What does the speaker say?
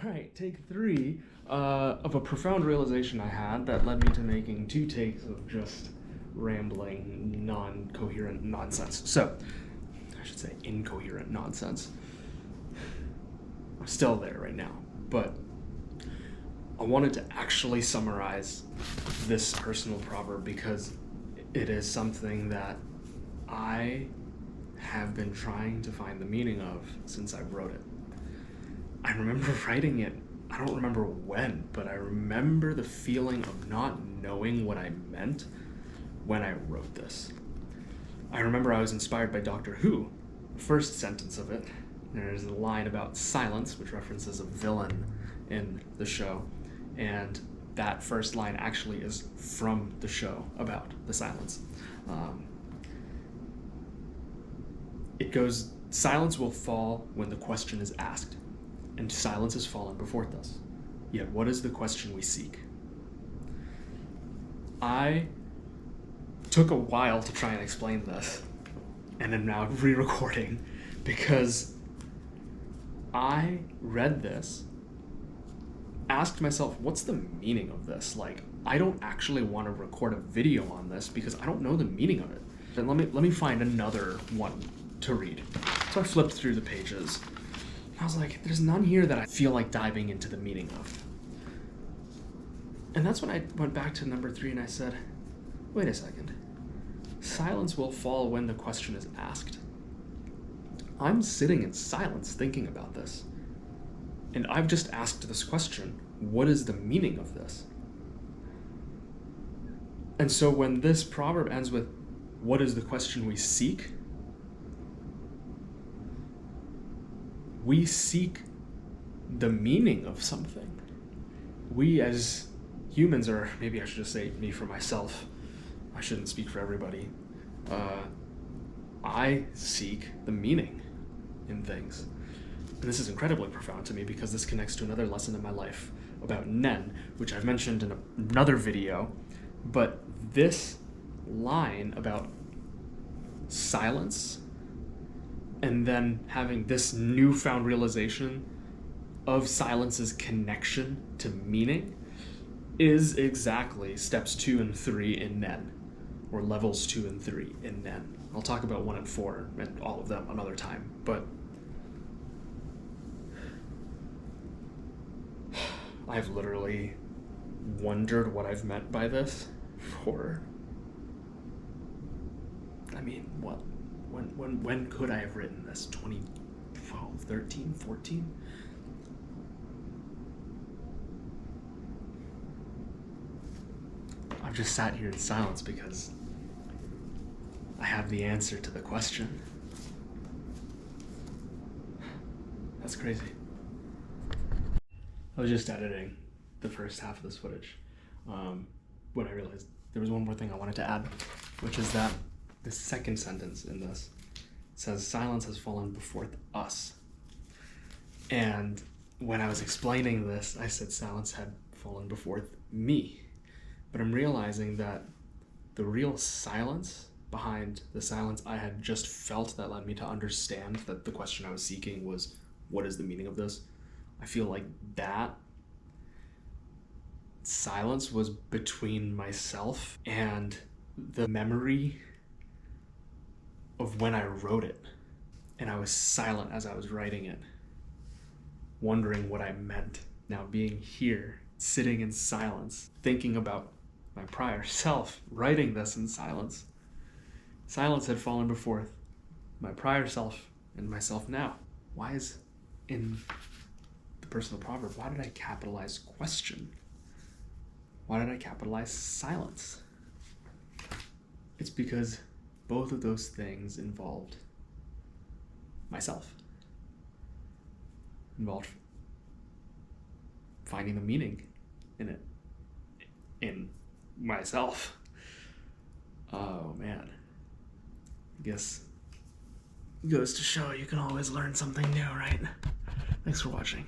Alright, take 3 of a profound realization I had that led me to making 2 takes of just rambling, non-coherent nonsense. So, I should say incoherent nonsense. I'm still there right now, but I wanted to actually summarize this personal proverb because it is something that I have been trying to find the meaning of since I wrote it. I remember writing it, I don't remember when, but I remember the feeling of not knowing what I meant when I wrote this. I remember I was inspired by Doctor Who. The first sentence of it, there's a line about silence, which references a villain in the show, and that first line actually is from the show about the silence. It goes, silence will fall when the question is asked, and silence has fallen before us. Yet what is the question we seek? I took a while to try and explain this, and am now re-recording because I read this, asked myself, what's the meaning of this? Like, I don't actually want to record a video on this because I don't know the meaning of it. Then let me find another one to read. So I flipped through the pages. I was like, there's none here that I feel like diving into the meaning of. And that's when I went back to number 3 and I said, wait a second. Silence will fall when the question is asked. I'm sitting in silence thinking about this. And I've just asked this question, what is the meaning of this? And so when this proverb ends with, what is the question we seek? We seek the meaning of something. We as humans, or maybe I should just say me for myself, I shouldn't speak for everybody, I seek the meaning in things. And this is incredibly profound to me because this connects to another lesson in my life about Nen, which I've mentioned in another video, but this line about silence and then having this newfound realization of silence's connection to meaning is exactly steps 2 and 3 in Nen, or levels 2 and 3 in Nen. I'll talk about 1 and 4 and all of them another time, but I've literally wondered what I've meant by this for, I mean, what? When could I have written this? 2012, 13, 14? I've just sat here in silence because I have the answer to the question. That's crazy. I was just editing the first half of this footage when I realized there was one more thing I wanted to add, which is that the second sentence in this says, silence has fallen before us. And when I was explaining this, I said silence had fallen before me. But I'm realizing that the real silence behind the silence I had just felt that led me to understand that the question I was seeking was, what is the meaning of this? I feel like that silence was between myself and the memory of when I wrote it. And I was silent as I was writing it, wondering what I meant. Now being here, sitting in silence, thinking about my prior self, writing this in silence. Silence had fallen before my prior self and myself now. Why is in the personal proverb, why did I capitalize question? Why did I capitalize silence? It's because both of those things involved myself. Involved finding the meaning in it. In myself. Oh man. I guess it goes to show you can always learn something new, right? Thanks for watching.